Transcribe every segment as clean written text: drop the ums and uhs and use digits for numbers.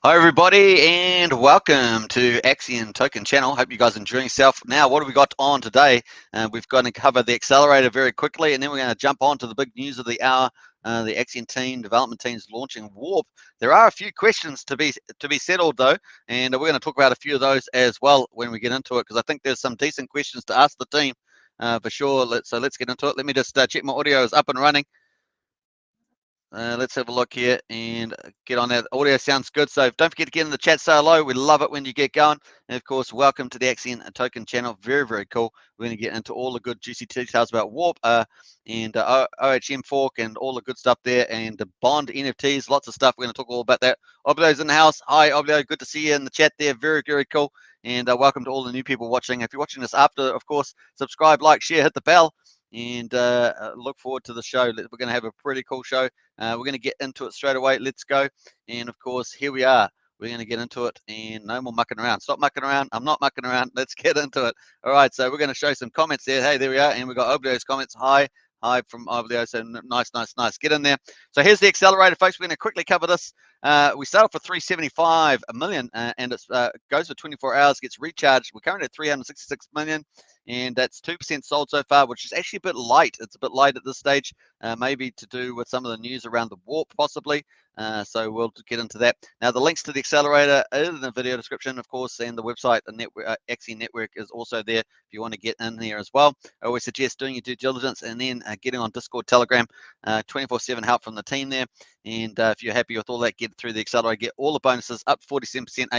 Hi everybody and welcome to AXION Token Channel. Hope you guys are enjoying yourself. Now what have we got on today? We've got to cover the accelerator very quickly, and then we're going to jump on to the big news of the hour. The AXION team, development team, is launching Warp. There are a few questions to be settled though, and we're going to talk about a few of those as well when we get into it, because I think there's some decent questions to ask the team for sure. Let's get into it. Let me just check my audio is up and running. Let's have a look here and get on that. Audio sounds good, so don't forget to get in the chat, say hello. We love it when you get going. And of course, welcome to the AXION Token Channel. Very, very cool. We're going to get into all the good juicy details about Warp and OHM fork and all the good stuff there, and the Bond NFTs, lots of stuff. We're going to talk all about that. Oblio's in the house. Hi, Oblio. Good to see you in the chat there. Very, very cool. And welcome to all the new people watching. If you're watching this after, of course, subscribe, like, share, hit the bell, and look forward to the show. We're going to have a pretty cool show. We're going to get into it straight away. Let's go. And of course, here we are. We're going to get into it, and no more mucking around. Stop mucking around. I'm not mucking around. Let's get into it. All right, so we're going to show some comments there. Hey, there we are. And we've got Oblio's comments. Hi from Oblio. So nice. Get in there. So here's the accelerator, folks. We're going to quickly cover this. We started for 375 million, and it goes for 24 hours, gets recharged. We're currently at 366 million. And that's 2% sold so far, which is actually a bit light. It's a bit light at this stage, maybe to do with some of the news around the Warp, possibly. So we'll get into that. Now, the links to the accelerator are in the video description, of course, and the website, the network, AXION network, is also there if you want to get in there as well. I always suggest doing your due diligence and then getting on Discord, Telegram, 24/7 help from the team there. And if you're happy with all that, get through the accelerator, get all the bonuses up 47%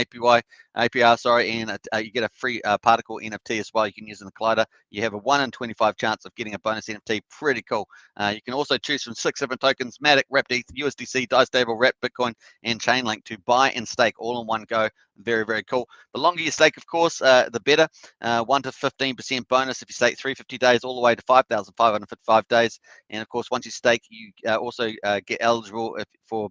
APR, sorry, and you get a free particle NFT as well. You can use in the collider. You have a 1 in 25 chance of getting a bonus NFT. Pretty cool. You can also choose from 6 different tokens: Matic, Wrapped ETH, USDC, DiStable, Wrapped Bitcoin, and Chainlink to buy and stake all in one go. Very, very cool. The longer you stake, of course, the better. 1 to 15% bonus if you stake 350 days, all the way to 5,555 days. And of course, once you stake, you also get eligible for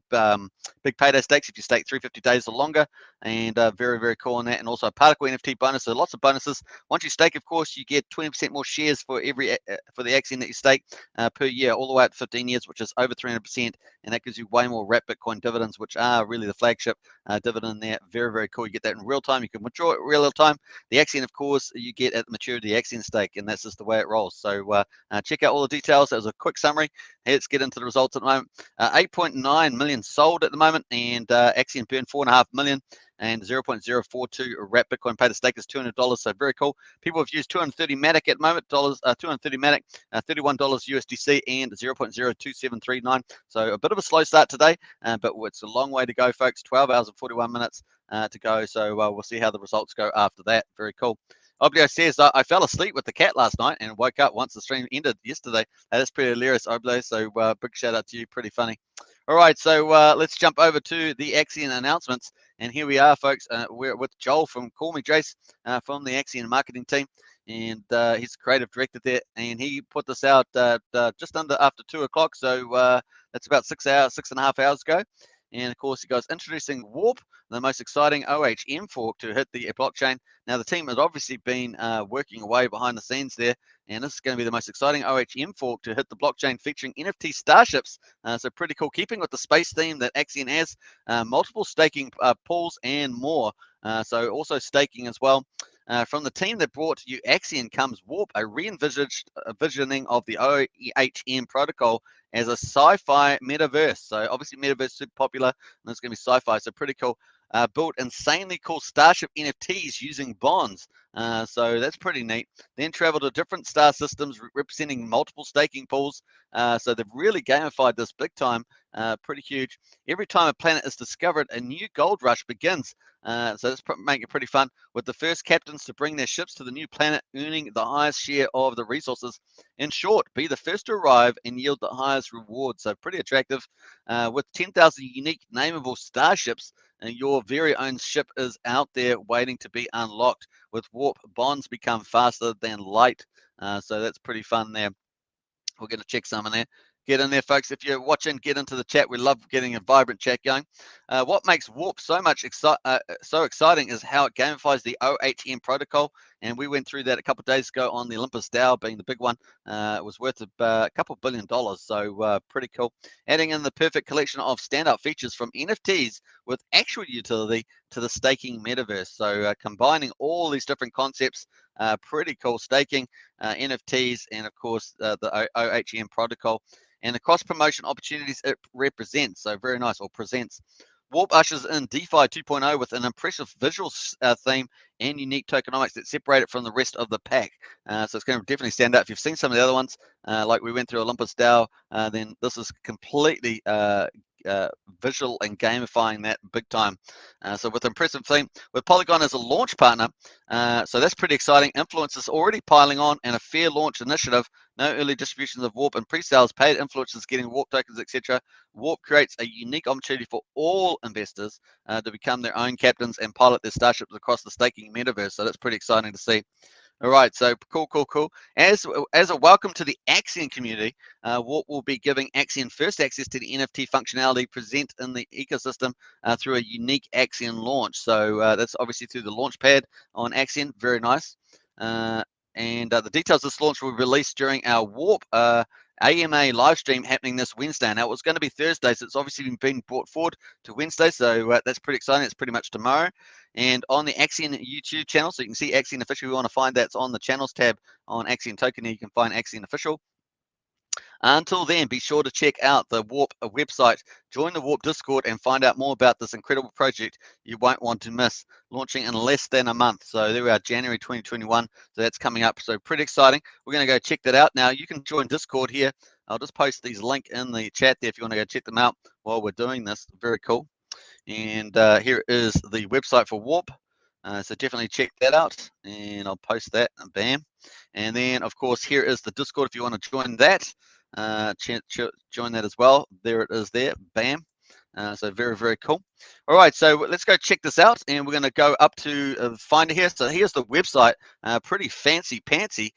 big payday stakes if you stake 350 days or longer. And very, very cool on that. And also a particle NFT bonus. So lots of bonuses. Once you stake, of course, you get 20% more shares for every for the AXION that you stake per year, all the way up to 15 years, which is over 300%. And that gives you way more Wrapped Bitcoin dividends, which are really the flagship dividend there. Very, very cool. You get that in real time. You can withdraw it real time. The AXION, of course, you get at the maturity of the AXION stake, and that's just the way it rolls. So check out all the details. That was a quick summary. Let's get into the results at the moment. 8.9 million sold at the moment, and AXION burned 4.5 million. And 0.042 Wrapped Bitcoin pay to stake is $200. So very cool. People have used 230 Matic at the moment, 230 Matic, $31 USDC, and 0.02739. So a bit of a slow start today, but it's a long way to go, folks. 12 hours and 41 minutes to go. So we'll see how the results go after that. Very cool. Oblio says, I fell asleep with the cat last night and woke up once the stream ended yesterday. That's pretty hilarious, Oblio. So big shout out to you. Pretty funny. All right, so let's jump over to the AXION announcements. And here we are, folks. We're with Joel from Call Me Jace from the AXION marketing team. And he's the creative director there. And he put this out just after 2 o'clock. So that's about 6.5 hours ago. And of course, he goes, introducing Warp, the most exciting OHM fork to hit the blockchain. Now, the team has obviously been working away behind the scenes there, and this is going to be the most exciting OHM fork to hit the blockchain, featuring NFT starships. So pretty cool, keeping with the space theme that AXION has, multiple staking pools and more. So also staking as well. From the team that brought you AXION comes Warp, a re-envisioning of the OHM protocol as a sci-fi metaverse. So obviously metaverse super popular, and it's going to be sci-fi, so pretty cool. Built insanely cool Starship NFTs using bonds. So that's pretty neat. Then travel to different star systems representing multiple staking pools. So they've really gamified this big time. Pretty huge. Every time a planet is discovered, a new gold rush begins. So let's make it pretty fun, with the first captains to bring their ships to the new planet earning the highest share of the resources. In short, be the first to arrive and yield the highest reward. So pretty attractive. With 10,000 unique nameable starships, and your very own ship is out there waiting to be unlocked. With Warp, bonds become faster than light. So that's pretty fun there. We're going to check some in there. Get in there, folks. If you're watching, get into the chat. We love getting a vibrant chat going. What makes Warp so exciting is how it gamifies the OHM protocol, and we went through that a couple of days ago on the Olympus DAO, being the big one. It was worth a couple $1 billion, so pretty cool. Adding in the perfect collection of standout features from NFTs with actual utility to the staking metaverse. So combining all these different concepts, pretty cool. Staking, NFTs, and of course the OHM protocol, and the cross promotion opportunities it represents. So very nice, or presents. Warp ushers in DeFi 2.0 with an impressive visual theme and unique tokenomics that separate it from the rest of the pack. So it's going to definitely stand out. If you've seen some of the other ones, like we went through Olympus DAO, then this is completely visual and gamifying that big time. So with impressive theme, with Polygon as a launch partner, so that's pretty exciting. Influencers already piling on, and a fair launch initiative. No early distributions of Warp and pre-sales, paid influencers getting Warp tokens, etc. Warp creates a unique opportunity for all investors to become their own captains and pilot their starships across the staking metaverse. So that's pretty exciting to see. All right, so cool. As a welcome to the AXION community, Warp will be giving AXION first access to the NFT functionality present in the ecosystem through a unique AXION launch. So that's obviously through the launch pad on AXION. Very nice. And the details of this launch will be released during our Warp AMA live stream happening this Wednesday. Now, it was going to be Thursday, so it's obviously been brought forward to Wednesday, so that's pretty exciting. It's pretty much tomorrow. And on the AXION YouTube channel, so you can see AXION Official. If you want to find that's on the channels tab on AXION Token, you can find AXION Official. Until then, be sure to check out the Warp website, join the Warp Discord, and find out more about this incredible project you won't want to miss, launching in less than a month. So there we are, January 2021. So that's coming up. So pretty exciting. We're going to go check that out. Now, you can join Discord here. I'll just post these link in the chat there if you want to go check them out while we're doing this. Very cool. And here is the website for Warp. So definitely check that out, and I'll post that, and bam. And then, of course, here is the Discord if you want to join that. Join that as well. There it is there, bam. So very cool. All right, so let's go check this out, and we're going to go up to Finder here. So here's the website, pretty fancy-pantsy,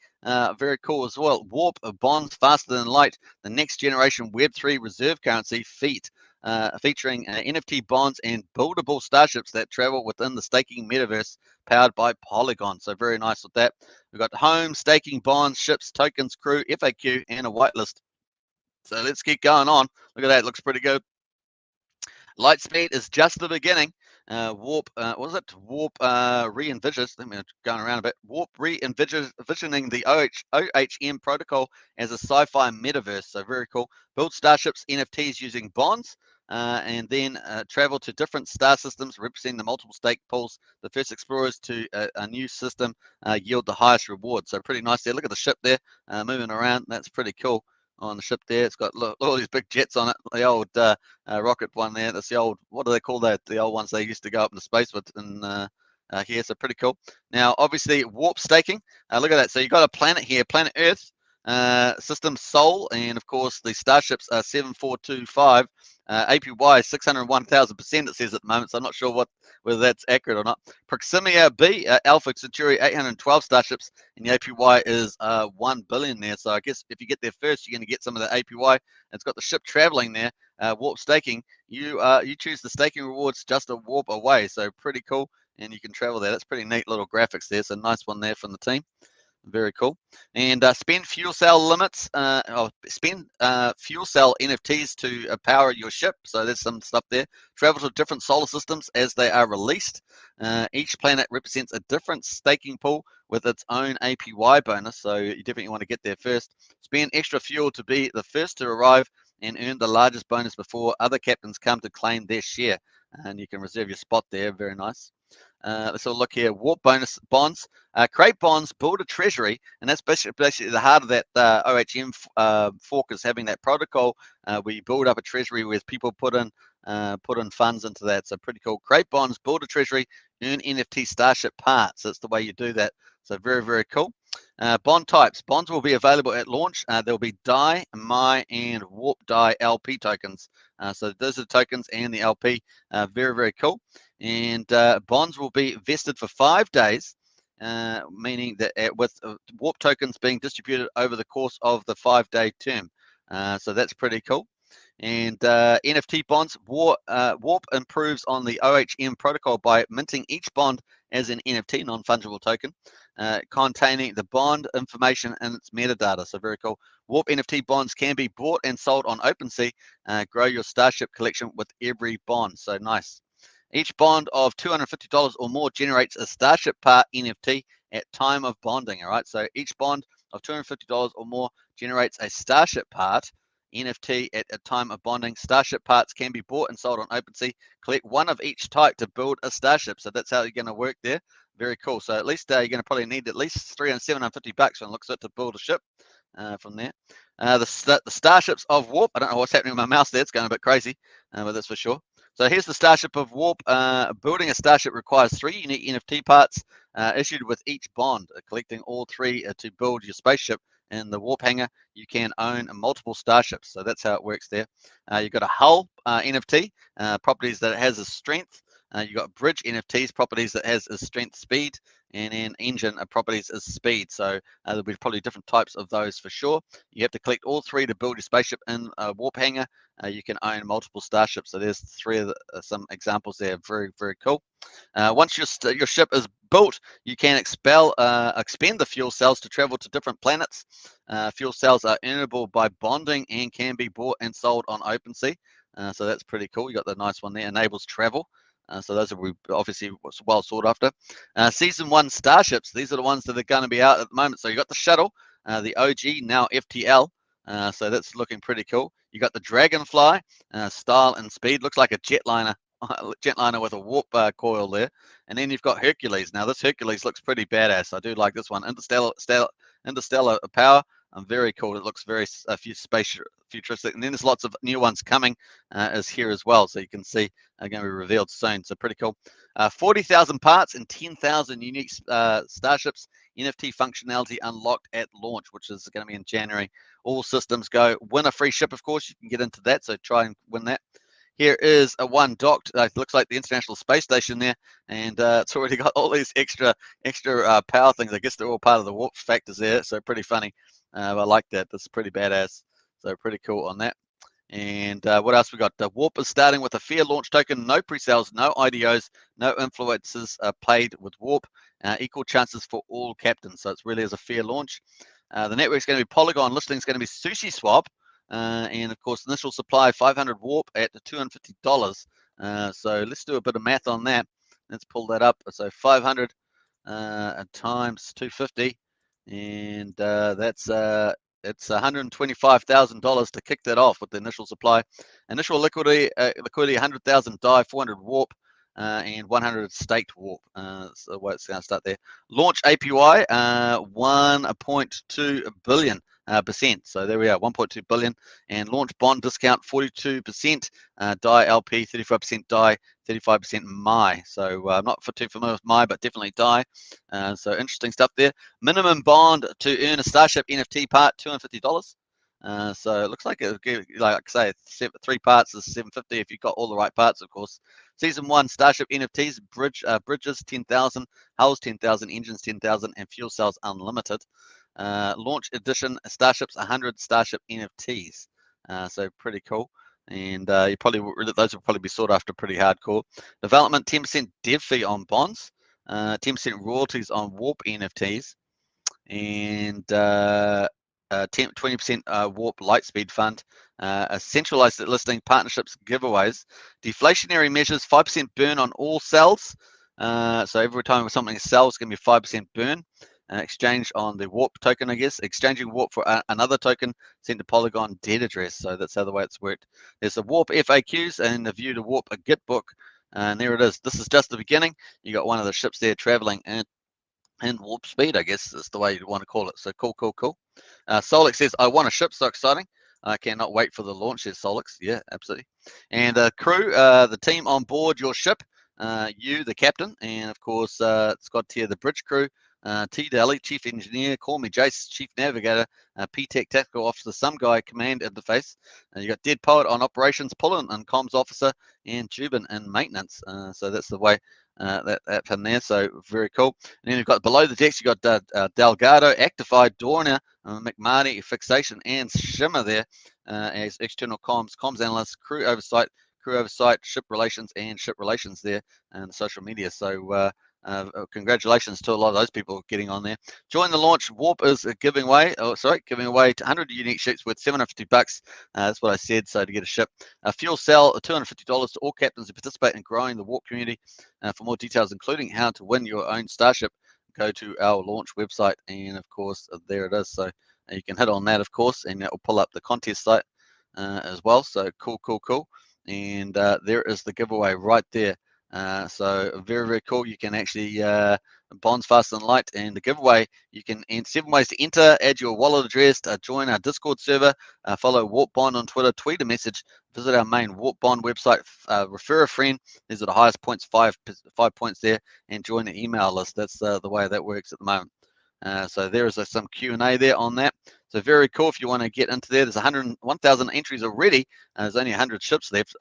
very cool as well. Warp bonds faster than light, the next generation Web3 reserve currency featuring NFT bonds and buildable starships that travel within the staking metaverse powered by Polygon. So very nice with that. We've got home, staking, bonds, ships, tokens, crew, FAQ, and a whitelist. So let's keep going on. Look at that, looks pretty good. Lightspeed is just the beginning. Warp, Warp re-envisions, let me going around a bit. Warp re-envisioning the OHM protocol as a sci-fi metaverse. So very cool. Build starships, NFTs using bonds, and then travel to different star systems representing the multiple stake pools. The first explorers to a new system yield the highest reward. So pretty nice there. Look at the ship there moving around. That's pretty cool. On the ship there, it's got all these big jets on it. The old rocket one there. That's the old, what do they call that? The old ones they used to go up into space with. And here, so pretty cool. Now, obviously, warp staking. Look at that. So you've got a planet here, planet Earth, system Sol, and of course the starships are 7425. APY is 601,000%. It says at the moment, so I'm not sure whether that's accurate or not. Proximia B, Alpha Centauri, 812 starships, and the APY is 1 billion there. So I guess if you get there first, you're going to get some of the APY. It's got the ship traveling there. Warp staking. You choose the staking rewards just a warp away. So pretty cool, and you can travel there. That's pretty neat little graphics there. So nice one there from the team. Very cool. And spend fuel cell limits, spend fuel cell NFTs to power your ship. So there's some stuff there. Travel to different solar systems as they are released. Each planet represents a different staking pool with its own APY bonus. So you definitely want to get there first. Spend extra fuel to be the first to arrive and earn the largest bonus before other captains come to claim their share. And you can reserve your spot there. Very nice. Let's have a look here. Warp bonus bonds. Create bonds, build a treasury, and that's basically the heart of that OHM fork is having that protocol where you build up a treasury with people put in funds into that. So pretty cool. Create bonds, build a treasury, earn NFT starship parts. That's the way you do that. So very cool. Bond types. Bonds will be available at launch. There'll be DAI, MAI, and Warp DAI LP tokens. So those are the tokens and the LP. Very cool. And bonds will be vested for 5 days, meaning that with Warp tokens being distributed over the course of the 5-day term. So that's pretty cool. And NFT bonds, Warp improves on the OHM protocol by minting each bond as an NFT, non-fungible token, containing the bond information and its metadata. So very cool. Warp NFT bonds can be bought and sold on OpenSea. Grow your Starship collection with every bond. So nice. Each bond of $250 or more generates a Starship part NFT at time of bonding. All right. So each bond of $250 or more generates a Starship part NFT at a time of bonding. Starship parts can be bought and sold on OpenSea. Collect one of each type to build a Starship. So that's how you're going to work there. Very cool. So at least you're going to probably need at least $750 when it looks at to build a ship from there. The Starships of Warp. I don't know what's happening with my mouse there. It's going a bit crazy, but that's for sure. So here's the Starship of Warp. Building a Starship requires 3 unique NFT parts issued with each bond. Collecting all 3 to build your spaceship in the Warp hangar, you can own multiple Starships. So that's how it works there. You've got a hull NFT, properties that it has as strength. You've got bridge NFTs, properties that has as strength, speed, and then engine properties as speed. So there'll be probably different types of those for sure. You have to collect all 3 to build your spaceship in a Warp hangar. You can own multiple Starships. So there's 3 of some examples there. Very, very cool. Once your ship is built, you can expend the fuel cells to travel to different planets. Fuel cells are earnable by bonding and can be bought and sold on OpenSea. So that's pretty cool. You got the nice one there. Enables travel. So those are obviously well sought after. Season 1 Starships. These are the ones that are going to be out at the moment. So you got the Shuttle, the OG, now FTL. So that's looking pretty cool. You got the Dragonfly, style and speed. Looks like a jetliner with a warp coil there. And then you've got Hercules. Now this Hercules looks pretty badass. I do like this one. Interstellar power. Very cool. It looks very space futuristic. And then there's lots of new ones coming as here as well. So you can see are going to be revealed soon. So pretty cool. 40,000 parts and 10,000 unique Starships. NFT functionality unlocked at launch, which is going to be in January. All systems go. Win a free ship, of course. You can get into that. So try and win that. Here is a one docked. It looks like the International Space Station there, and it's already got all these extra power things. I guess they're all part of the warp factors there. So pretty funny. I like that. That's pretty badass. So pretty cool on that. And what else we got? The Warp is starting with a fair launch token. No pre-sales, no IDOs, no influencers played with Warp. Equal chances for all captains. So it's really as a fair launch. The network's going to be Polygon. Listing is going to be Sushi Swap. And of course, initial supply 500 Warp at $250. So let's do a bit of math on that. Let's pull that up. So 500 times 250, and that's it's $125,000 to kick that off with the initial supply. Initial liquidity 100,000 DAI, 400 Warp, and 100 staked Warp. So it's going to start there. Launch APY 1.2 billion. %. So there we are, 1.2 billion. And launch bond discount 42%, DAI LP 35%, DAI 35% MAI. So I'm not too familiar with MAI, but definitely DAI. So interesting stuff there. Minimum bond to earn a Starship NFT part, $250. So it looks like like I say, 3 parts is $750 if you've got all the right parts, of course. Season 1 Starship NFTs, bridges 10,000, hulls 10,000, engines 10,000, and fuel cells unlimited. Launch edition Starships, 100 Starship NFTs. So pretty cool. And those will probably be sought after pretty hardcore. Development 10% dev fee on bonds, 10% royalties on Warp NFTs, and 20% Warp Lightspeed Fund, a centralized listing, partnerships, giveaways, deflationary measures, 5% burn on all cells. So every time something sells, it's going to be 5% burn. Exchange on the Warp token, I guess. Exchanging Warp for another token sent to Polygon dead address. So that's how the way it's worked. There's the Warp FAQs and the view to Warp a Git book. And there it is. This is just the beginning. You got one of the ships there traveling in Warp speed, I guess is the way you want to call it. So cool. Solix says, I want a ship. So exciting. I cannot wait for the launch, says Solix. Yeah, absolutely. And crew, the team on board your ship, you, the captain, and of course, Scott Tier, the bridge crew, T. Daly, Chief Engineer, Call Me Jace, Chief Navigator, P-Tech Tactical Officer, Some Guy, Command Interface. You got Dead Poet on Operations, Pullen and Comms Officer, and Jubin in Maintenance. So that's the way that from there. So very cool. And then you've got below the decks, you've got Delgado, Actified, Dorner, McMarty, Fixation, and Shimmer there. as external comms analyst, crew oversight, ship relations, and ship relations there, and social media. So congratulations to a lot of those people getting on there. Join the launch. Warp is giving away 100 unique ships worth $750. That's what I said. So to get a ship, a fuel cell, $250 to all captains who participate in growing the Warp community. For more details, including how to win your own starship, go to our launch website, and of course there it is. So you can hit on that, of course, and that will pull up the contest site as well. So cool. And there is the giveaway right there. So very cool. You can actually bonds faster than light, and the giveaway you can, and 7 ways to enter: add your wallet address, join our Discord server, follow Warp Bond on Twitter, tweet a message, visit our main Warp Bond website, refer a friend. These are the highest points, 5 points there, and join the email list. That's the way that works at the moment. So there is some Q&A there on that. So very cool. If you want to get into there, there's 1,000 entries already. There's only 100 ships left,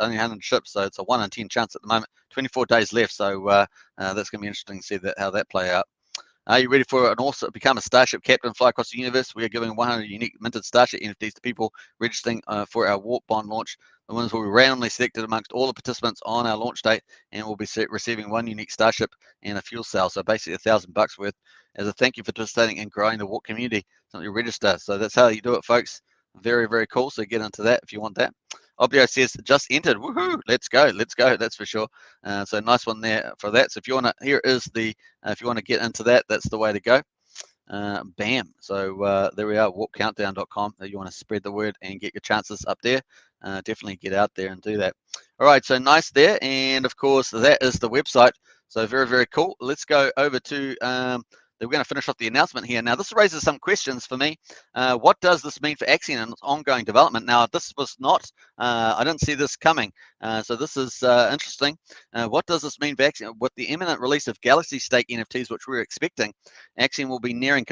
so it's a 1 in 10 chance at the moment. 24 days left, so that's going to be interesting to see how that play out. Are you ready for become a Starship captain, fly across the universe? We are giving 100 unique minted Starship NFTs to people registering for our Warp Bond launch. The winners will be randomly selected amongst all the participants on our launch date, and will be receiving 1 unique Starship and a fuel cell. So basically $1,000 worth as a thank you for participating in growing the Warp community. Something you register. So that's how you do it, folks. Very cool. So get into that if you want that. Obio says just entered. Woohoo! Let's go. That's for sure. So nice one there for that. So if you want to, here is the if you want to get into that, that's the way to go. Bam. So there we are, warpcountdown.com. If you want to spread the word and get your chances up there, definitely get out there and do that. All right, so nice there. And of course, that is the website. So very cool. Let's go over to we're going to finish off the announcement here. Now, this raises some questions for me. What does this mean for AXION and its ongoing development? Now, this was not, I didn't see this coming. So this is interesting. What does this mean for AXION? With the imminent release of Galaxy Stake NFTs, which we're expecting, AXION will be nearing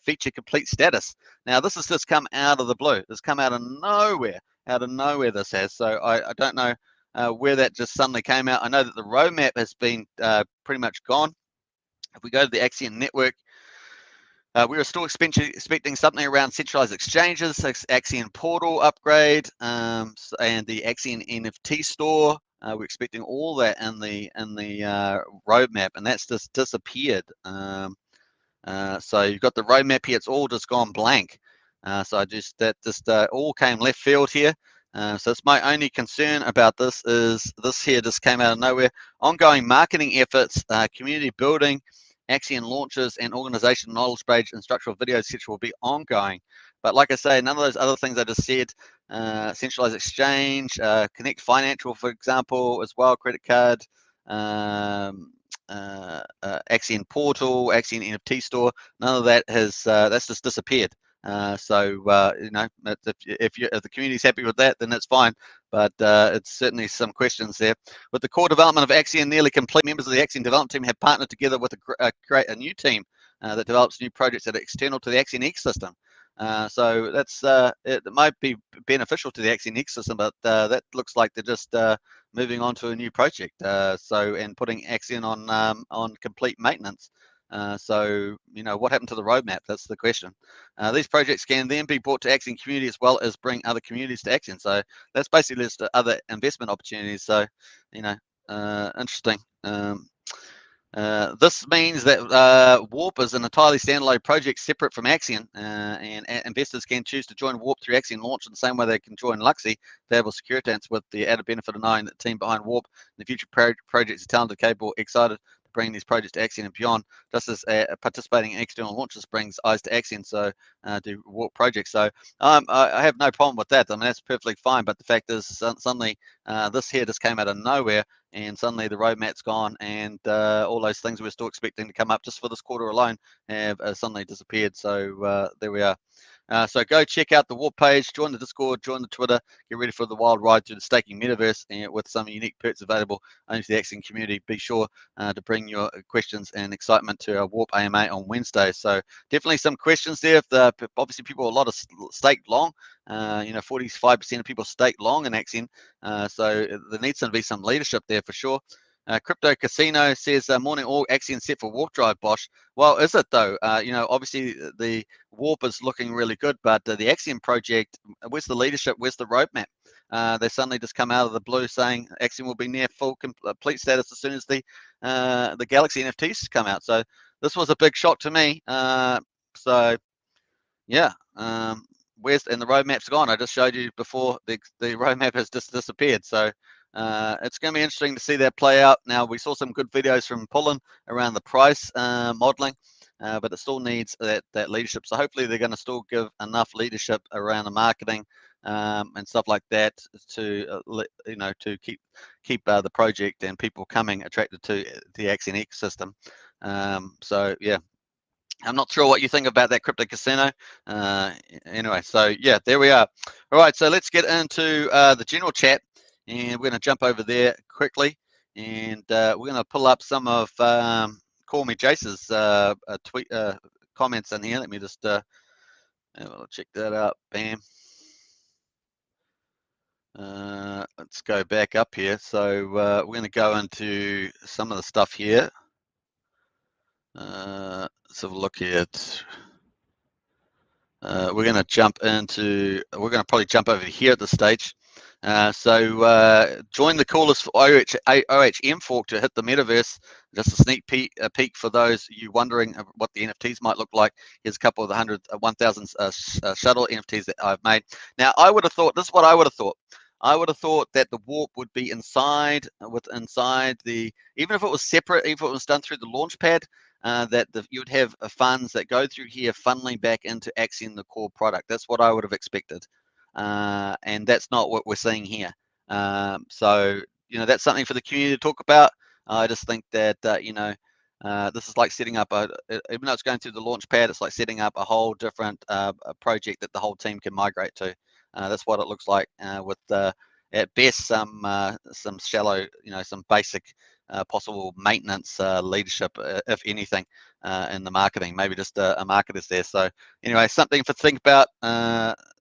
feature complete status. Now, this has just come out of the blue. This come out of nowhere. This has. So I don't know where that just suddenly came out. I know that the roadmap has been pretty much gone. If we go to the AXION network, we were still expecting something around centralized exchanges, AXION portal upgrade, and the AXION NFT store. We're expecting all that in the roadmap, and that's just disappeared. So you've got the roadmap here; it's all just gone blank. So that just all came left field here. So it's my only concern about this is this here just came out of nowhere. Ongoing marketing efforts, community building, AXION launches, and organization knowledge page and structural videos, etc. will be ongoing. But like I say, none of those other things I just said, centralized exchange, Connect Financial, for example, as well, credit card, AXION portal, AXION NFT store, none of that has, that's just disappeared. So you know, if the community's happy with that, then that's fine. But it's certainly some questions there. With the core development of AXION nearly complete, members of the AXION development team have partnered together with create a new team that develops new projects that are external to the AXION ecosystem. So that's it might be beneficial to the AXION ecosystem, but that looks like they're just moving on to a new project. And putting AXION on complete maintenance. So, you know, what happened to the roadmap? That's the question. These projects can then be brought to AXION community as well as bring other communities to AXION. So that's basically just other investment opportunities. So, you know, interesting. This means that Warp is an entirely standalone project separate from AXION, and investors can choose to join Warp through AXION launch in the same way they can join Luxy, Valuable Securities, with the added benefit of knowing that the team behind Warp and the future projects are talented, capable, excited to bring these projects to AXION and beyond, just as participating in external launches brings eyes to AXION, so do Warp projects. So I have no problem with that. I mean, that's perfectly fine, but the fact is suddenly this here just came out of nowhere, and suddenly the roadmap's gone, and all those things we were still expecting to come up just for this quarter alone have suddenly disappeared. So there we are. So go check out the Warp page, join the Discord, join the Twitter, get ready for the wild ride through the staking metaverse, and with some unique perks available only to the AXION community. Be sure to bring your questions and excitement to our Warp AMA on Wednesday. So definitely some questions there. If obviously people a lot of staked long, you know, 45% of people stake long in AXION, so there needs to be some leadership there for sure. Crypto Casino says, morning all, AXION set for warp drive, Bosch. Well, is it though? You know, obviously the warp is looking really good, but the AXION project, where's the leadership? Where's the roadmap? They suddenly just come out of the blue saying AXION will be near full complete status as soon as the Galaxy NFTs come out. So this was a big shock to me. So yeah, where's and the roadmap's gone. I just showed you before the roadmap has just disappeared. So it's going to be interesting to see that play out. Now we saw some good videos from Pullen around the price modeling, but it still needs that leadership. So hopefully they're going to still give enough leadership around the marketing and stuff like that to you know, to keep the project and people coming attracted to the AXION ecosystem. So yeah. I'm not sure what you think about that Crypto Casino. Anyway, so yeah, there we are. All right, so let's get into the general chat, and we're going to jump over there quickly, and we're going to pull up some of Call Me Jace's tweet comments in here. Let me just check that out. Bam. Let's go back up here. So we're going to go into some of the stuff here. Let's have a look at. We're going to jump into. We're going to probably jump over here at this stage. So join the callers for OHM fork to hit the metaverse. Just a sneak peek for those you wondering what the NFTs might look like. Here's a couple of the 1,000 shuttle NFTs that I've made. Now I would have thought. This is what I would have thought. I would have thought that the warp would be inside the, even if it was separate, even if it was done through the launch pad, that you would have funds that go through here funneling back into AXION, the core product. That's what I would have expected, and that's not what we're seeing here. So you know, that's something for the community to talk about. I just think that you know, this is like setting up even though it's going through the launch pad, it's like setting up a whole different project that the whole team can migrate to. That's what it looks like with at best some shallow, you know, some basic possible maintenance leadership, if anything, in the marketing. Maybe just a marketer's there. So anyway, something to think about.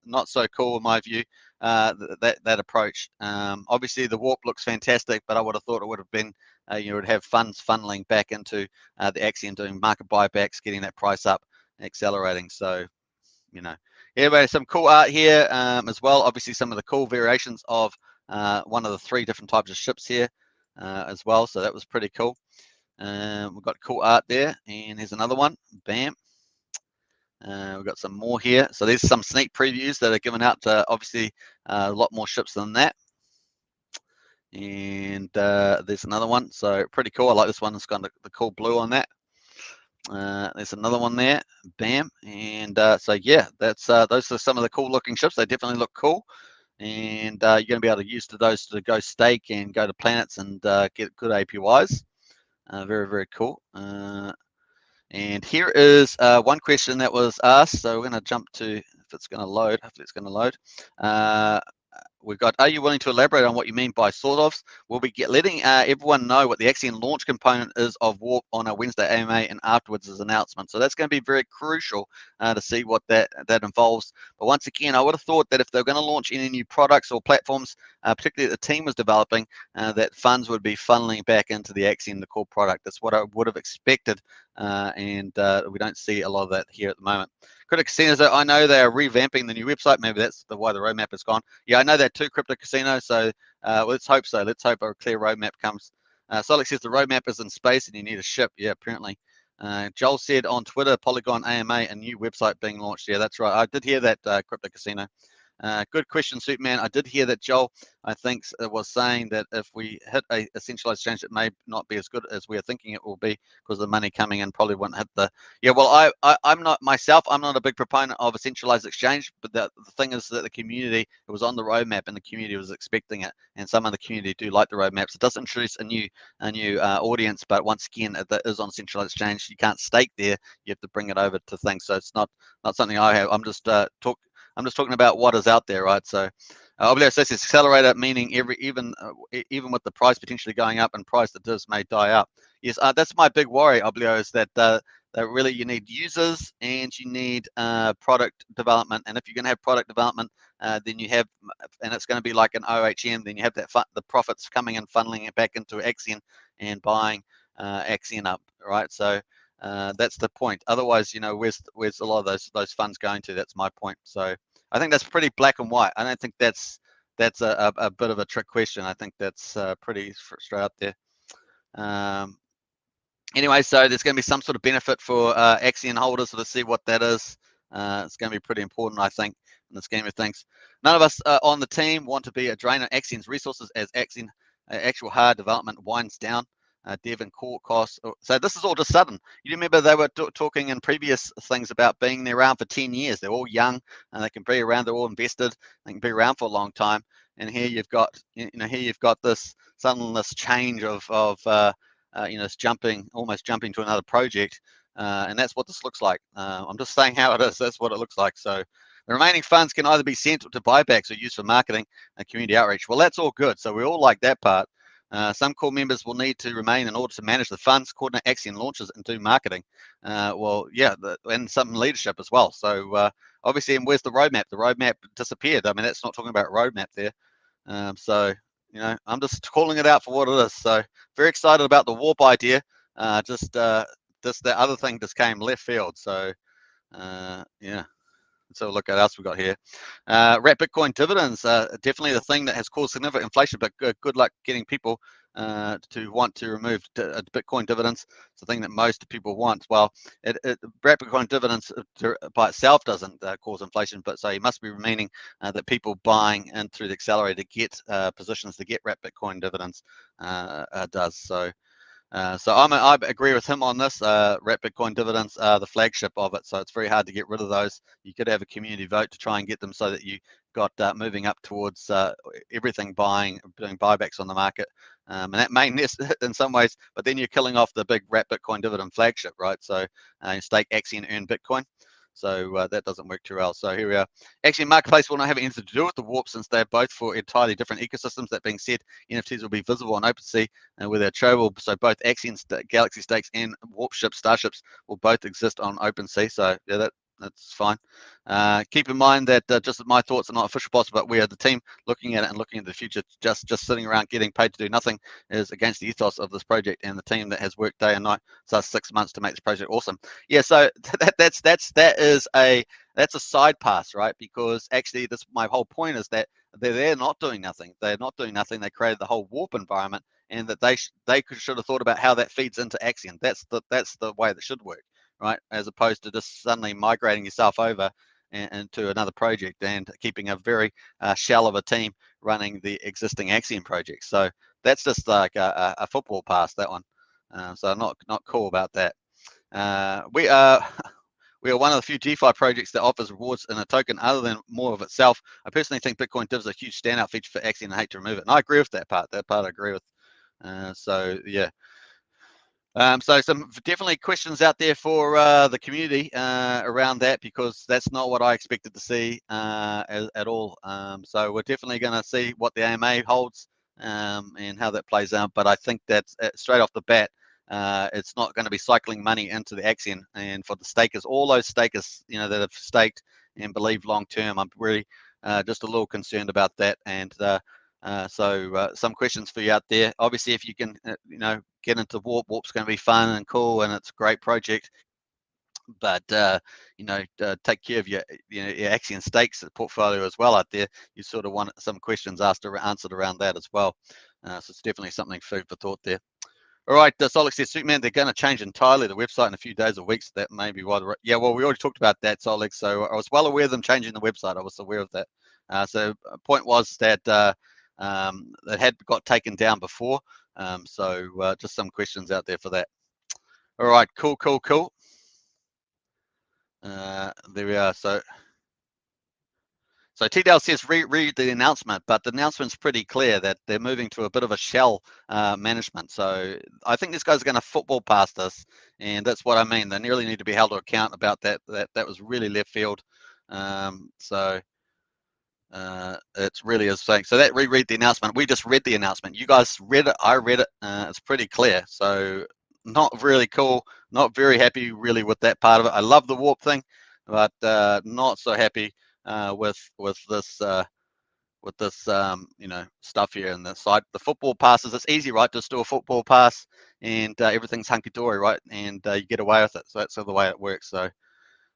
Not so cool in my view, that approach. Obviously the warp looks fantastic, but I would have thought it would have been you would have funds funneling back into the AXION, doing market buybacks, getting that price up, accelerating. So you know, anyway, some cool art here as well. Obviously some of the cool variations of one of the 3 different types of ships here as well. So that was pretty cool. We've got cool art there, and here's another one. Bam. We've got some more here. So there's some sneak previews that are given out to obviously a lot more ships than that. And there's another one. So pretty cool. I like this one. It's got the cool blue on that. There's another one there. Bam. And so yeah, that's those are some of the cool looking ships. They definitely look cool. And you're going to be able to use those to go stake and go to planets and get good APYs. Very, very cool. And here is one question that was asked. So we're going to jump to, if it's going to load, hopefully it's going to load. We've got, are you willing to elaborate on what you mean by sort of? We'll be letting everyone know what the AXION launch component is of Warp on a Wednesday AMA, and afterwards is announcement. So that's going to be very crucial to see what that involves. But once again, I would have thought that if they're going to launch any new products or platforms, particularly that the team was developing, that funds would be funneling back into the AXION, the core product. That's what I would have expected, and we don't see a lot of that here at the moment. Crypto Casinos, I know they are revamping the new website. Maybe that's why the roadmap is gone. Yeah, I know that too, Crypto Casino. So let's hope so. Let's hope a clear roadmap comes. Solix says the roadmap is in space and you need a ship. Yeah, apparently. Joel said on Twitter, Polygon AMA, a new website being launched. Yeah, that's right. I did hear that, Crypto Casino. Good question, Superman. I did hear that Joel, I think, was saying that if we hit a centralized exchange, it may not be as good as we are thinking it will be, because the money coming in probably won't hit the. Yeah, well, I'm not myself. I'm not a big proponent of a centralized exchange, but the thing is that the community, it was on the roadmap, and the community was expecting it, and some of the community do like the roadmaps. It does introduce a new audience, but once again, it is on centralized exchange. You can't stake there. You have to bring it over to things. So it's not something I have. I'm just talking about what is out there, right? So, Oblio says accelerator, meaning even with the price potentially going up and price, the divs may die up. Yes, that's my big worry, Oblio, is that that really you need users and you need product development. And if you're going to have product development, then you have, and it's going to be like an OHM, then you have that the profits coming in, funneling it back into AXION and buying AXION up, right? So that's the point. Otherwise, you know, where's a lot of those funds going to? That's my point. So I think that's pretty black and white. I don't think that's a bit of a trick question. I think that's pretty straight up there. Anyway, so there's going to be some sort of benefit for AXION holders, so to see what that is. It's going to be pretty important, I think, in the scheme of things. None of us on the team want to be a drain on AXION's resources as AXION actual hard development winds down. Dev and core costs. So this is all just sudden. You remember they were talking in previous things about being around for 10 years. They're all young and they can be around. They're all invested. They can be around for a long time. And here you've got, here you've got this sudden change of it's almost jumping to another project, and that's what this looks like. I'm just saying how it is. That's what it looks like. So the remaining funds can either be sent to buybacks or used for marketing and community outreach. Well, that's all good. So we all like that part. Some core members will need to remain in order to manage the funds, coordinate AXION launches, and do marketing. Well, yeah, and some leadership as well. So obviously, and where's the roadmap? The roadmap disappeared. I mean, that's not talking about roadmap there. So, you know, I'm just calling it out for what it is. So very excited about the warp idea. The other thing just came left field. So yeah. So look at else we got here. Wrap Bitcoin dividends, definitely the thing that has caused significant inflation, but good luck getting people to want to remove Bitcoin dividends. It's the thing that most people want. Well, wrap Bitcoin dividends by itself doesn't cause inflation, but so you must be meaning that people buying in through the accelerator to get positions to get wrap Bitcoin dividends does. So. I agree with him on this. Wrap Bitcoin dividends are the flagship of it, so it's very hard to get rid of those. You could have a community vote to try and get them so that you got moving up towards everything doing buybacks on the market, and that may in some ways, but then you're killing off the big Wrap Bitcoin dividend flagship, right? So stake AXION, earn Bitcoin. So that doesn't work too well. So here we are. AXION Marketplace will not have anything to do with the warp since they're both for entirely different ecosystems. That being said, NFTs will be visible on OpenSea with our tradable. So both AXION Galaxy Stakes and Warp Starships will both exist on OpenSea. So yeah, that's fine. Keep in mind that just my thoughts are not official boss, but we are the team looking at it and looking at the future. Just sitting around getting paid to do nothing is against the ethos of this project and the team that has worked day and night for 6 months to make this project awesome. Yeah, so that's a side pass, right? Because actually, my whole point is that they're not doing nothing. They're not doing nothing. They created the whole warp environment, and that they should have thought about how that feeds into AXION. That's the way that should work, right? As opposed to just suddenly migrating yourself over into another project and keeping a very shell of a team running the existing AXION project. So that's just like a football pass, that one. So I'm not cool about that. We are one of the few DeFi projects that offers rewards in a token other than more of itself. I personally think Bitcoin Div's a huge standout feature for AXION and I hate to remove it. And I agree with that part. That part I agree with. So yeah. So some definitely questions out there for the community around that, because that's not what I expected to see at all. So we're definitely going to see what the AMA holds and how that plays out. But I think that straight off the bat, it's not going to be cycling money into the AXION. And for the stakers, all those stakers, that have staked and believe long term, I'm really just a little concerned about that. And so some questions for you out there. Obviously, if you can, get into Warp. Warp's going to be fun and cool, and it's a great project. But take care of your AXION stakes portfolio as well out there. You sort of want some questions answered around that as well. So it's definitely something food for thought there. All right, Solix says, Superman, they're going to change entirely the website in a few days or weeks. That may be why. Yeah, well, we already talked about that, Solix. So I was well aware of them changing the website. I was aware of that. So point was that that had got taken down before. So just some questions out there for that. All right, cool. There we are. So TDL says read the announcement, but the announcement's pretty clear that they're moving to a bit of a shell management. So I think this guy's going to football past us, and that's what I mean. They nearly need to be held to account about that. That was really left field. It really is saying. So that reread the announcement. We just read the announcement. You guys read it. I read it. It's pretty clear. So not really cool. not very happy really with that part of it. I love the warp thing, but not so happy with this you know, stuff here in the side. The football passes, it's easy, right? Just do a football pass and everything's hunky-dory, right? And you get away with it. So that's the way it works. So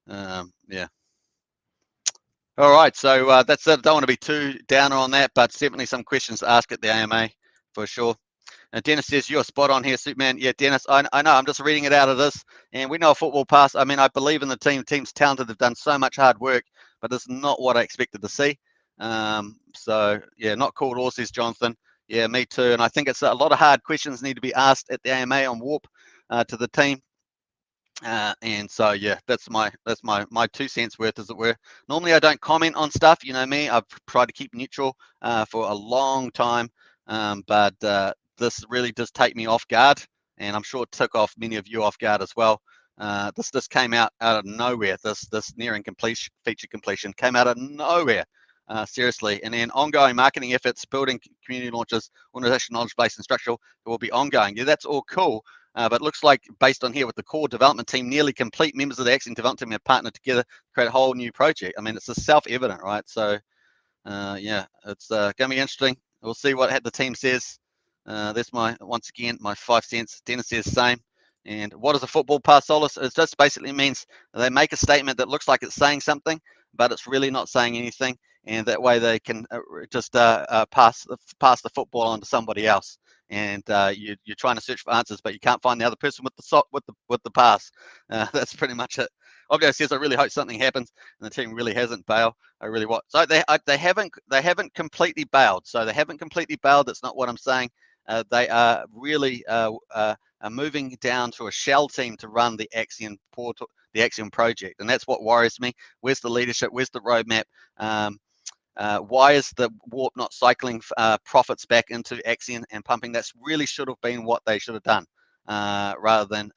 yeah. All right, so that's it. Don't want to be too downer on that, but certainly some questions to ask at the AMA for sure. And Dennis says, you're spot on here, Superman. Yeah, Dennis, I know. I'm just reading it out of this. And we know a football pass. I mean, I believe in the team. The team's talented. They've done so much hard work, but it's not what I expected to see. So, yeah, not cool at all, says Jonathan. Yeah, me too. And I think it's a lot of hard questions need to be asked at the AMA on Warp to the team. And so yeah, that's my 2 cents worth, as it were. Normally I don't comment on stuff, you know me. I've tried to keep neutral for a long time, but this really does take me off guard, and I'm sure it took off many of you off guard as well. This came out of nowhere. This nearing completion, feature completion, came out of nowhere. Seriously, and then ongoing marketing efforts, building community launches, organization knowledge base and structural, it will be ongoing. Yeah, that's all cool. But it looks like, based on here, with the core development team nearly complete, members of the AXION development team have partnered together to create a whole new project. I mean, it's a self-evident, right? So, yeah, it's going to be interesting. We'll see what the team says. That's once again, my 5 cents. Dennis says same. And what is a football pass, Solus? It just basically means they make a statement that looks like it's saying something, but it's really not saying anything. And that way they can just pass the football on to somebody else. And you're trying to search for answers, but you can't find the other person with the pass. That's pretty much it. Obviously, says I really hope something happens, and the team really hasn't bailed. I really want. So they haven't completely bailed. So they haven't completely bailed. That's not what I'm saying. They are really are moving down to a shell team to run the AXION portal, the AXION project, and that's what worries me. Where's the leadership? Where's the roadmap? Why is the Warp not cycling profits back into AXION and pumping? That's really should have been what they should have done, rather than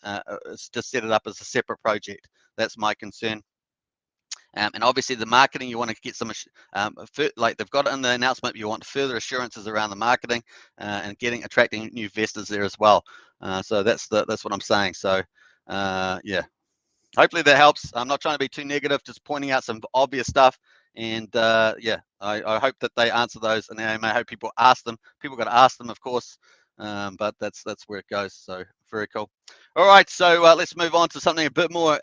just set it up as a separate project. That's my concern. And obviously the marketing, you want to get some, like they've got it in the announcement, you want further assurances around the marketing and attracting new investors there as well. So that's what I'm saying. So yeah, hopefully that helps. I'm not trying to be too negative, just pointing out some obvious stuff. And yeah, I hope that they answer those, and I hope people ask them. People got to ask them, of course, but that's where it goes. So very cool. All right, so let's move on to something a bit more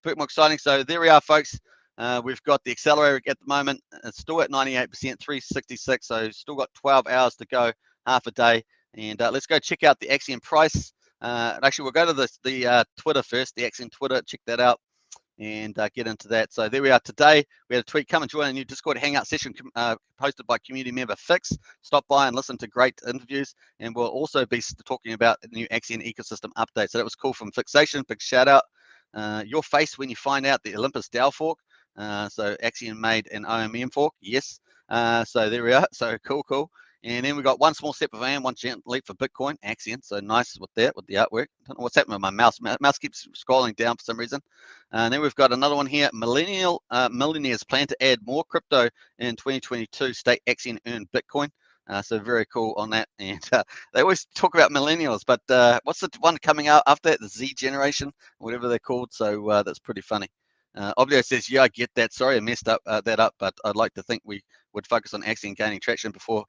exciting. So there we are, folks. We've got the accelerator at the moment. It's still at 98%, 366. So still got 12 hours to go, half a day. And let's go check out the AXION price. Actually, we'll go to the Twitter first, the AXION Twitter. Check that out and get into that. So there we are today. We had a tweet, come and join a new Discord Hangout session hosted by community member Fix. Stop by and listen to great interviews. And we'll also be talking about the new AXION ecosystem update. So that was cool from Fixation. Big shout out. Your face when you find out the Olympus DAO fork. So AXION made an OHM fork. Yes. So there we are. So cool. And then we got one small step for VAN, one giant leap for Bitcoin, AXION. So nice with that, with the artwork. Don't know what's happening with my mouse. Mouse keeps scrolling down for some reason. And then we've got another one here. Millionaires plan to add more crypto in 2022. Stake AXION earn Bitcoin. So very cool on that. And they always talk about millennials, but what's the one coming out after that? The Z generation, whatever they're called. So that's pretty funny. Obvio says, yeah, I get that. Sorry, I messed up that up, but I'd like to think we would focus on AXION gaining traction before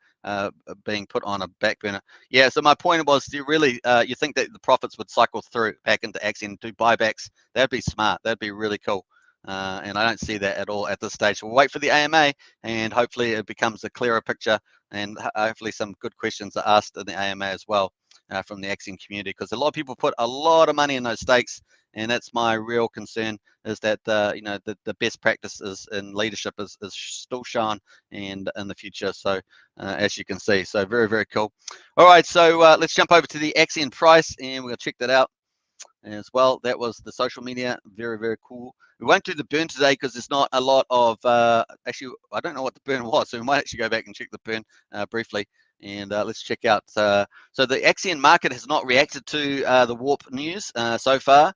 being put on a back burner. Yeah, so my point was, you really, you think that the profits would cycle through back into AXION, do buybacks? That'd be smart. That'd be really cool. And I don't see that at all at this stage. We'll wait for the AMA, and hopefully it becomes a clearer picture, and hopefully some good questions are asked in the AMA as well from the AXION community, because a lot of people put a lot of money in those stakes. And that's my real concern, is that you know, the best practices in leadership is still shown and in the future. So as you can see, so very cool. All right, so let's jump over to the AXION price, and we'll check that out as well. That was the social media. Very cool. We won't do the burn today because there's not a lot of actually, I don't know what the burn was, so we might actually go back and check the burn briefly. And let's check out. So the AXION market has not reacted to the Warp news so far.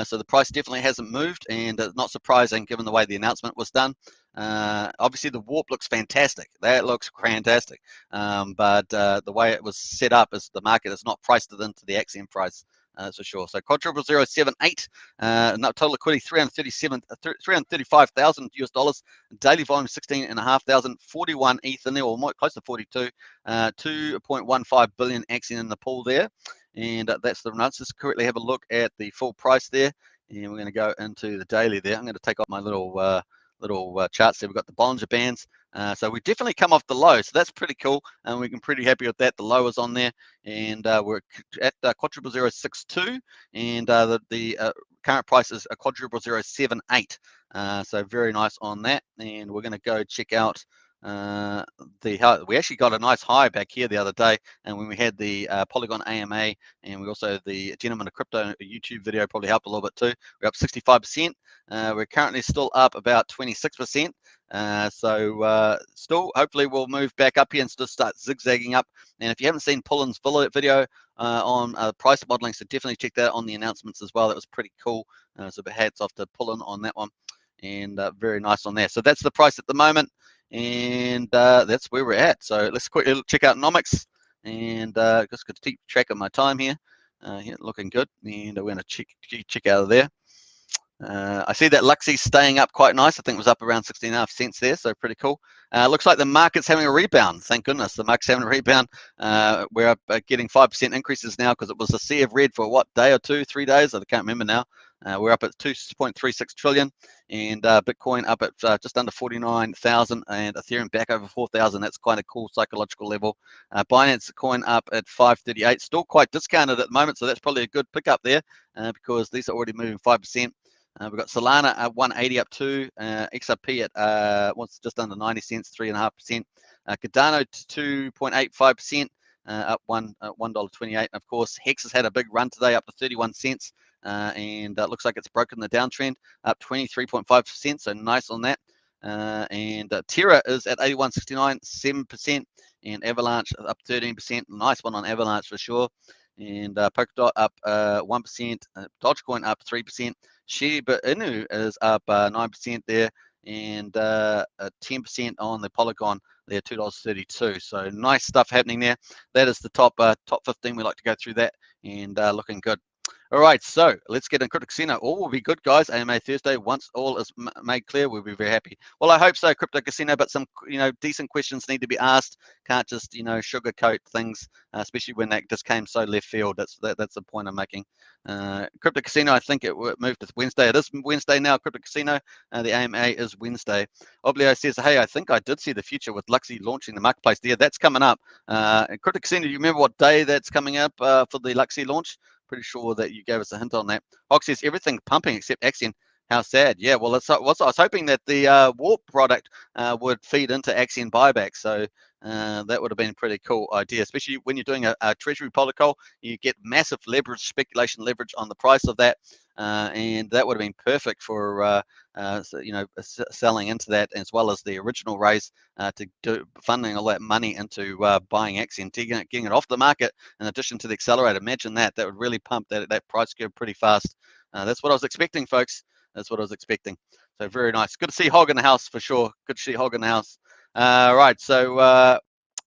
So the price definitely hasn't moved, and not surprising given the way the announcement was done. Obviously the Warp looks fantastic. That looks fantastic. But the way it was set up is the market has not priced it into the AXION price That's for sure. So quad 00078, total liquidity 335,000 US dollars, daily volume 16,500, 41 ETH in there, or more, close to 42, 2.15 billion AXION in the pool there, and that's the nuts. Just correctly have a look at the full price there, and we're going to go into the daily there. I'm going to take off my little charts there. We've got the Bollinger Bands. So we definitely come off the low, so that's pretty cool, and we're pretty happy with that. The low is on there, and we're at quad 00062, and the current price is a quad 00078. So very nice on that, and we're going to go check out we actually got a nice high back here the other day, and when we had the Polygon AMA, and we also the Gentleman of Crypto YouTube video probably helped a little bit too. We're up 65%. We're currently still up about 26%. So still, hopefully, we'll move back up here and just start zigzagging up. And if you haven't seen Pullen's video on price modeling, so definitely check that out on the announcements as well. That was pretty cool. So hats off to Pullen on that one, and very nice on there. So that's the price at the moment, and that's where we're at. So let's quickly check out Nomics, and just got to keep track of my time here. Here looking good, and we're going to check out of there. I see that Luxie's staying up quite nice. I think it was up around 16.5 cents there, so pretty cool. Looks like the market's having a rebound. Thank goodness, the market's having a rebound. We're up, getting 5% increases now because it was a sea of red for what, day or two, 3 days? I can't remember now. We're up at 2.36 trillion, and Bitcoin up at just under 49,000, and Ethereum back over 4,000. That's quite a cool psychological level. Binance coin up at 538, still quite discounted at the moment, so that's probably a good pickup there because these are already moving 5%. We've got Solana at 180 up to, XRP at just under 90 cents, 3.5%. Cardano 2.85%, up $1.28. Of course, Hex has had a big run today, up to 31 cents, and it looks like it's broken the downtrend, up 23.5%. So nice on that. And Terra is at 81.69, 7%, and Avalanche up 13%. Nice one on Avalanche for sure. And Polkadot up 1%, Dogecoin up 3%. Shiba Inu is up 9% there, and 10% on the Polygon there, $2.32. So nice stuff happening there. That is the top 15. We like to go through that, and looking good. All right, so let's get in Crypto Casino. All will be good, guys. AMA Thursday. Once all is made clear, we'll be very happy. Well, I hope so, Crypto Casino. But some, decent questions need to be asked. Can't just, sugarcoat things, especially when that just came so left field. That's the point I'm making. Crypto Casino, I think it moved to Wednesday. It is Wednesday now. Crypto Casino. The AMA is Wednesday. Oblio says, hey, I think I did see the future with Luxie launching the marketplace. Yeah, that's coming up. Crypto Casino, do you remember what day that's coming up for the Luxie launch? Pretty sure that you gave us a hint on that. Hox says everything pumping except AXION. How sad. Yeah, well, I was hoping that the Warp product would feed into AXION buyback. So that would have been a pretty cool idea, especially when you're doing a treasury protocol. You get massive leverage, speculation leverage on the price of that. And that would have been perfect for selling into that, as well as the original raise to do funding all that money into buying AXION, getting it off the market in addition to the accelerator. Imagine that would really pump that price curve pretty fast. That's what I was expecting, folks. That's what I was expecting. So very nice. Good to see Hog in the house for sure. Good to see Hog in the house. Right, so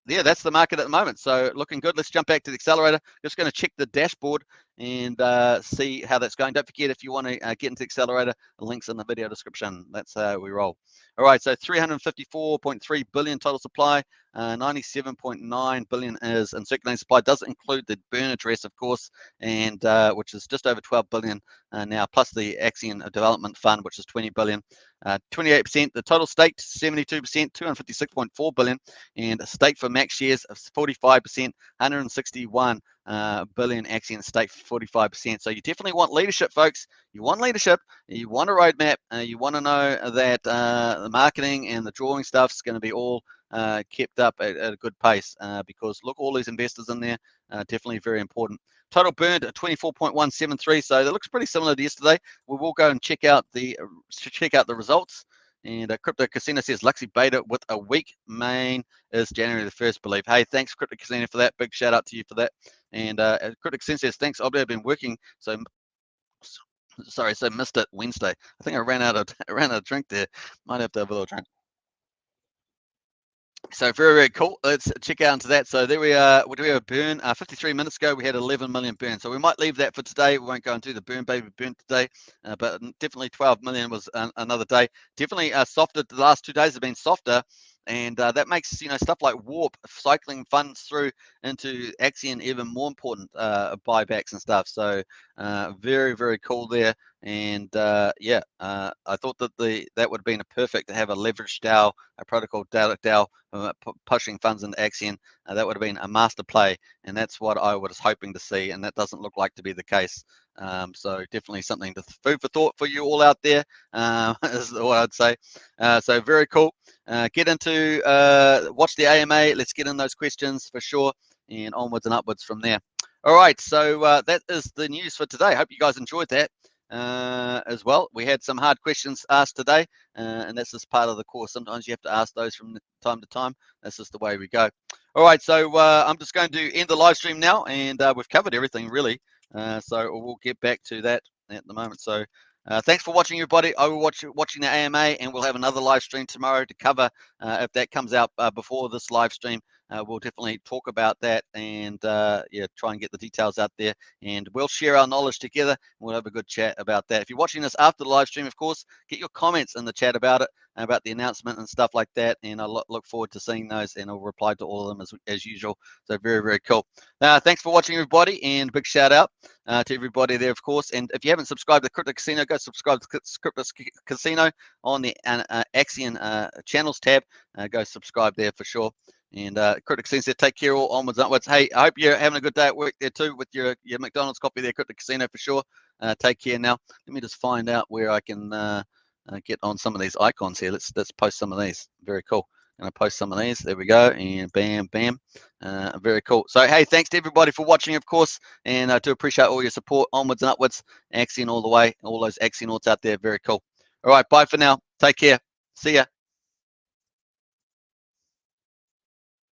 yeah, that's the market at the moment. So looking good. Let's jump back to the accelerator. Just going to check the dashboard and see how that's going. Don't forget, if you want to get into the accelerator, the link's in the video description. That's how we roll. All right, so 354.3 billion total supply. 97.9 billion is in circulating supply. Does include the burn address, of course, and which is just over 12 billion now, plus the AXION Development Fund, which is 20 billion. 28%. The total staked 72%, 256.4 billion, and stake for max shares of 45%, 161 billion AXION stake for 45%. So you definitely want leadership, folks. You want leadership. You want a roadmap. You want to know that the marketing and the drawing stuff is going to be all kept up at a good pace because look, all these investors in there, definitely very important. Total burned at 24.173, so that looks pretty similar to yesterday. We will go and check out the results. And Crypto Casino says Luxie beta with a week. Main is January the 1st, believe. Hey, thanks Crypto Casino for that. Big shout out to you for that. And Crypto Casino says thanks. I've been working, so sorry, so missed it Wednesday. I think I ran out of drink there. Might have to have a little drink. So very cool. Let's check out into that. So there we are. We have a burn. 53 minutes ago, we had 11 million burn. So we might leave that for today. We won't go into the burn baby burn today, but definitely 12 million was another day. Definitely softer. The last 2 days have been softer, and that makes stuff like warp cycling funds through into AXION even more important buybacks and stuff. So very cool there. And yeah, I thought that that would have been a perfect to have a leveraged DAO, a protocol DAO pushing funds into AXION. That would have been a master play, and that's what I was hoping to see, and that doesn't look like to be the case. So definitely something to food for thought for you all out there, is what I'd say. So very cool. Get into watch the AMA. Let's get in those questions for sure, and onwards and upwards from there. All right, so that is the news for today. Hope you guys enjoyed that. As well, we had some hard questions asked today, and that's just part of the course. Sometimes you have to ask those from time to time. That's just the way we go. All right, so I'm just going to end the live stream now, and we've covered everything really. So we'll get back to that at the moment. So thanks for watching, everybody. I will watching the AMA, and we'll have another live stream tomorrow to cover. If that comes out before this live stream, we'll definitely talk about that, and yeah, try and get the details out there, and we'll share our knowledge together, and we'll have a good chat about that. If you're watching this after the live stream, of course, get your comments in the chat about it, about the announcement and stuff like that, and I look forward to seeing those, and I'll reply to all of them as usual. So very cool. Thanks for watching, everybody, and big shout out to everybody there, of course. And if you haven't subscribed to Crypto Casino, go subscribe to Crypto Casino on the AXION channels tab. Go subscribe there for sure. And Crypto Casino said, take care all, onwards and upwards. Hey, I hope you're having a good day at work there too with your McDonald's copy there, Crypto Casino, for sure. Take care now. Let me just find out where I can get on some of these icons here. Let's post some of these. Very cool. I'm going to post some of these. There we go. And bam. Very cool. So, hey, thanks to everybody for watching, of course. And I do appreciate all your support. Onwards and upwards. AXION all the way. All those AXION orts out there. Very cool. All right. Bye for now. Take care. See ya.